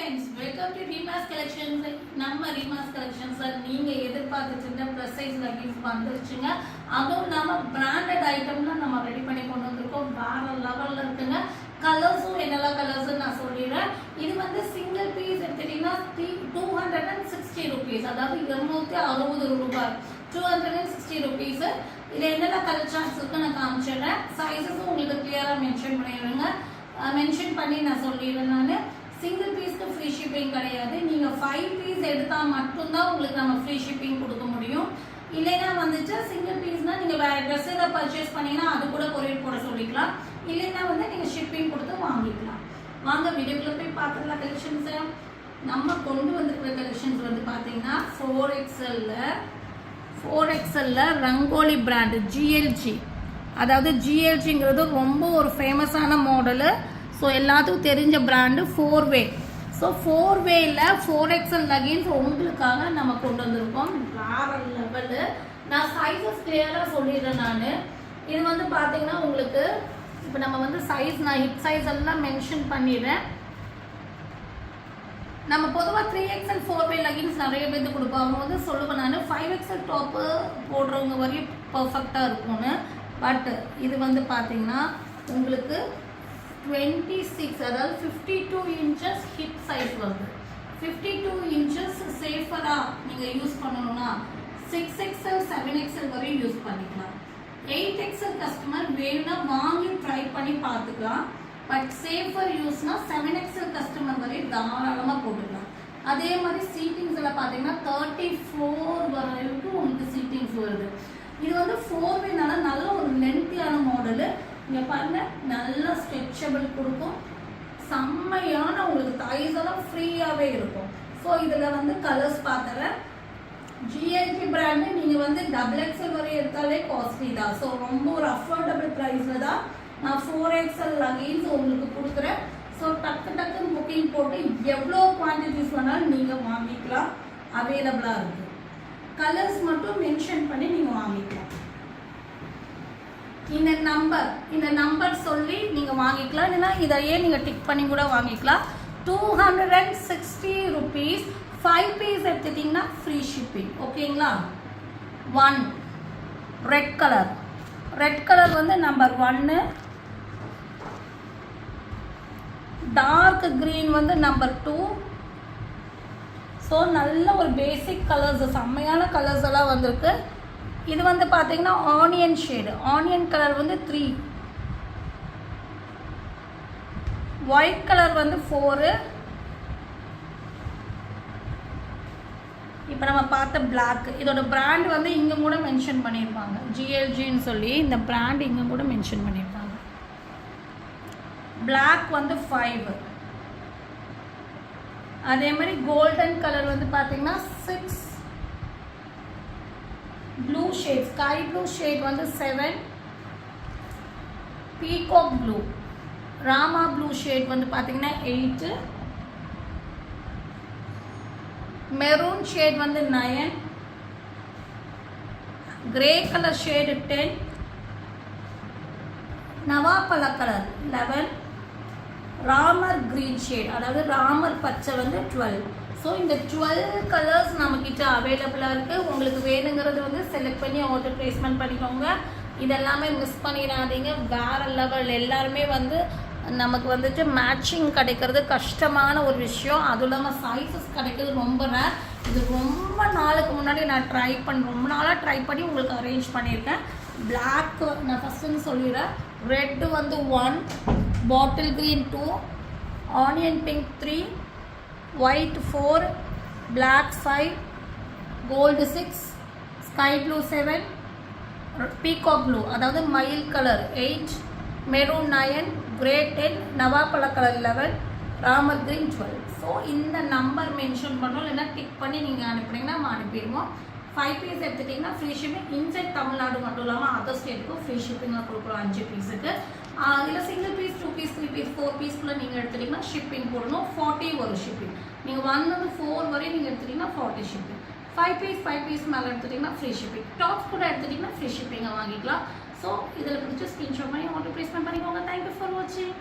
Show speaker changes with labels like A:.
A: friends, welcome to Rima's Collections. நம்ம Rima's Collections நீங்க எதிர்பார்த்துட்டு இருந்த ப்ளஸ் சைஸ் லெகின்ஸ் வந்துருச்சுங்க. அதுவும் நம்ம பிராண்டட் ஐட்டம்ல நம்ம ரெடி பண்ணி கொண்டு வந்திருக்கோம். வேற லெவல்ல இருக்குங்க. கலர்ஸும் என்னெல்லாம் கலர்ஸ் நான் சொல்லிடுறேன். இது வந்து சிங்கிள் பீஸ் எடுத்துட்டீங்கன்னா 260 rupees, அதாவது 260 ரூபாய், 260 rupees. இதுல என்னெல்லாம் கலர் சார்ட்ஸ் இருக்கு நான் காமிச்சிடுறேன். சைஸஸும் உங்களுக்கு கிளியரா மென்ஷன் பண்ணிடுறேங்க. மென்ஷன் பண்ணி நான் சொல்லிடுறேன். நான் சிங்கிள் பீஸ்க்கு ஃப்ரீ ஷிப்பிங் கிடையாது. நீங்கள் 5 பீஸ் எடுத்தால் மட்டும்தான் உங்களுக்கு நம்ம ஃப்ரீ ஷிப்பிங் கொடுக்க முடியும். இல்லைன்னா வந்துட்டு சிங்கிள் பீஸ்னால் நீங்கள் வேறு ட்ரெஸ் ஏதாவது பர்ச்சேஸ் பண்ணிங்கன்னா அது கூட கொரியர் போட சொல்லிக்கலாம். இல்லைன்னா வந்து நீங்கள் ஷிப்பிங் கொடுத்து வாங்கிக்கலாம். வாங்க வீடியோக்குள்ளே போய் பார்த்துக்கலாம். கலெக்ஷன்ஸை நம்ம கொண்டு வந்திருக்கிற கலெக்ஷன்ஸ் வந்து பார்த்தீங்கன்னா 4XL ரங்கோலி பிராண்டு ஜிஎல்ஜி, அதாவது ஜிஎல்ஜிங்கிறது ரொம்ப ஒரு ஃபேமஸான மாடலு. ஸோ எல்லாத்துக்கும் தெரிஞ்ச brand 4-way. So 4-wayல 4XL leggings உங்களுக்காக நம்ம கொண்டு வந்திருக்கோம். வேற லெவலு. நான் சைஸஸ் கிளியராக சொல்லிடுறேன். நான் இது வந்து பார்த்தீங்கன்னா உங்களுக்கு இப்போ நம்ம வந்து சைஸ் நான் ஹிப் சைஸ் எல்லாம் மென்ஷன் பண்ணிடுறேன். நம்ம பொதுவாக 3XL 4-way லெகின்ஸ் நிறைய பேருக்கு கொடுப்போம். அவங்க வந்து சொல்லுவேன் நான் 5XL டாப்பு போடுறவங்க வரையும் பர்ஃபெக்டாக இருக்கும்னு. பட் இது வந்து பார்த்தீங்கன்னா உங்களுக்கு 26, அதாவது 52 inches ஹிப் சைஸ் வருது. 52 inches சேஃபராக நீங்கள் யூஸ் பண்ணணும்னா 6XL 7XL வரையும் யூஸ் பண்ணிக்கலாம். 8XL கஸ்டமர் வேணும்னா வாங்கி ட்ரை பண்ணி பார்த்துக்கலாம். பட் சேஃபர் யூஸ்னா 7XL கஸ்டமர் வரையும் தாராளமாக போட்டுக்கலாம். அதே மாதிரி சீட்டிங்ஸ் எல்லாம் பார்த்தீங்கன்னா 34 வரைக்கும் உங்களுக்கு சீட்டிங்ஸ் வருது. இது வந்து 4-wayனால நல்ல ஒரு லென்த்தியான மாடலு. இங்கே பாருங்க, நல்ல ஸ்ட்ரெச்சபிள் கொடுக்கும். செம்மையான உங்களுக்கு தைஸ் எல்லாம் ஃப்ரீயாகவே இருக்கும். ஸோ இதில் வந்து கலர்ஸ் பார்த்துறேன். ஜிஎல்ஜி பிராண்டு நீங்கள் வந்து XXL வரை எடுத்தாலே காஸ்ட்லி தான். ஸோ ரொம்ப ஒரு அஃபோர்டபுள் ப்ரைஸில் தான் நான் 4XL லெகின்ஸ் உங்களுக்கு கொடுக்குறேன். ஸோ டக்குன்னு புக்கிங் போட்டு எவ்வளோ குவான்டிட்டிஸ் வேணாலும் நீங்கள் வாங்கிக்கலாம். அவைலபிளாக இருக்குது. கலர்ஸ் மட்டும் மென்ஷன் பண்ணி நீங்கள் வாங்கிக்கலாம். இந்த நம்பர் சொல்லி நீங்கள் வாங்கிக்கலாம். இல்லைன்னா இதையே நீங்கள் டிக் பண்ணி கூட வாங்கிக்கலாம். 260 rupees. 5 பீஸ் எடுத்துட்டிங்கன்னா ஃப்ரீ ஷிப்பிங். ஓகேங்களா? 1 ரெட் கலர் வந்து நம்பர் 1. டார்க் க்ரீன் வந்து நம்பர் 2. ஸோ நல்ல ஒரு பேசிக் கலர்ஸ், செம்மையான கலர்ஸ் எல்லாம் வந்திருக்கு. இது வந்து பார்த்தீங்கன்னா ஆனியன் ஷேடு. ஆனியன் கலர் வந்து 3. ஒயிட் கலர் வந்து 4. இப்போ நம்ம பார்த்த பிளாக், இதோட பிராண்ட் வந்து இங்கே கூட மென்ஷன் பண்ணியிருப்பாங்க. ஜிஎல்ஜின்னு சொல்லி இந்த பிராண்ட் இங்கே கூட மென்ஷன் பண்ணியிருப்பாங்க. பிளாக் வந்து 5. அதே மாதிரி கோல்டன் கலர் வந்து பார்த்தீங்கன்னா 6. Blue shade, sky blue shade வந்து 7. Peacock blue, Rama blue shade வந்து பார்த்தீங்கன்னா 8. மெரூன் ஷேட் வந்து 9. Grey colour shade 10. நவாப்பழ கலர் 11. ராமர் கிரீன் ஷேட், அதாவது ராமர் பச்சை வந்து 12. ஸோ இந்த 12 கலர்ஸ் நம்மக்கிட்ட அவைலபிளாக இருக்குது. உங்களுக்கு வேணுங்கிறது வந்து செலக்ட் பண்ணி ஆர்டர் ப்ளேஸ்மெண்ட் பண்ணிக்கோங்க. இதெல்லாமே மிஸ் பண்ணிடாதீங்க. வேறு லெவல். எல்லாருமே வந்து நமக்கு வந்துட்டு மேட்சிங் கிடைக்கிறது கஷ்டமான ஒரு விஷயம். அதுவும் இல்லாமல் சைஸஸ் கிடைக்கிறது ரொம்ப ரேர். இது ரொம்ப நாளுக்கு முன்னாடி நான் ரொம்ப நாளாக ட்ரை பண்ணி உங்களுக்கு அரேஞ்ச் பண்ணியிருக்கேன். பிளாக் நான் ஃபஸ்ட்டுன்னு சொல்லிடுறேன். ரெட்டு வந்து 1, bottle green 2, onion pink 3, white 4, black 5, gold 6, sky blue 7, peacock blue அதாவது மயில் கலர் 8, maroon 9, grey 10, நவாப்பழ கலர் 11, ராமர் கிரீன் 12. ஸோ இந்த நம்பர் மென்ஷன் பண்ணோம். இல்லைன்னா டிக் பண்ணி நீங்கள் அனுப்புனீங்கன்னா நம்ம அனுப்பிடுவோம். 5 பீஸ் எடுத்துட்டிங்கன்னா ஃப்ரீ ஷிப்பிங். இன்சைட் தமிழ்நாடு மட்டும் இல்லாமல் அதர் ஸ்டேட்டுக்கும் ஃப்ரீ ஷிப்பிங்காக கொடுக்குறோம் 5 பீஸுக்கு. இதில் சிங்கிள் பீஸ், 2 பீஸ், 3 பீஸ், 4 பீஸ்க்குள்ளே நீங்கள் எடுத்துட்டிங்கன்னா ஷிப்பிங் போடணும். 40 ஒரு ஷிப்பிங். நீங்கள் 1-4 வரையும் நீங்கள் எடுத்துட்டிங்கன்னா 40 ஷிப்பிங். 5 பீஸ் மேலே எடுத்துட்டிங்கன்னா ஃப்ரீ ஷிப்பிங். டாப்ஸ் கூட எடுத்துட்டிங்கன்னா ஃப்ரீ ஷிப்பிங்கை வாங்கிக்கலாம். ஸோ இதில் பிடிச்ச ஸ்க்ரீன்ஷாட் பண்ணி ஆர்டர் ப்ளேஸ்மெண்ட் பண்ணிக்கோங்க. தேங்க்யூ ஃபார் வாட்சிங்.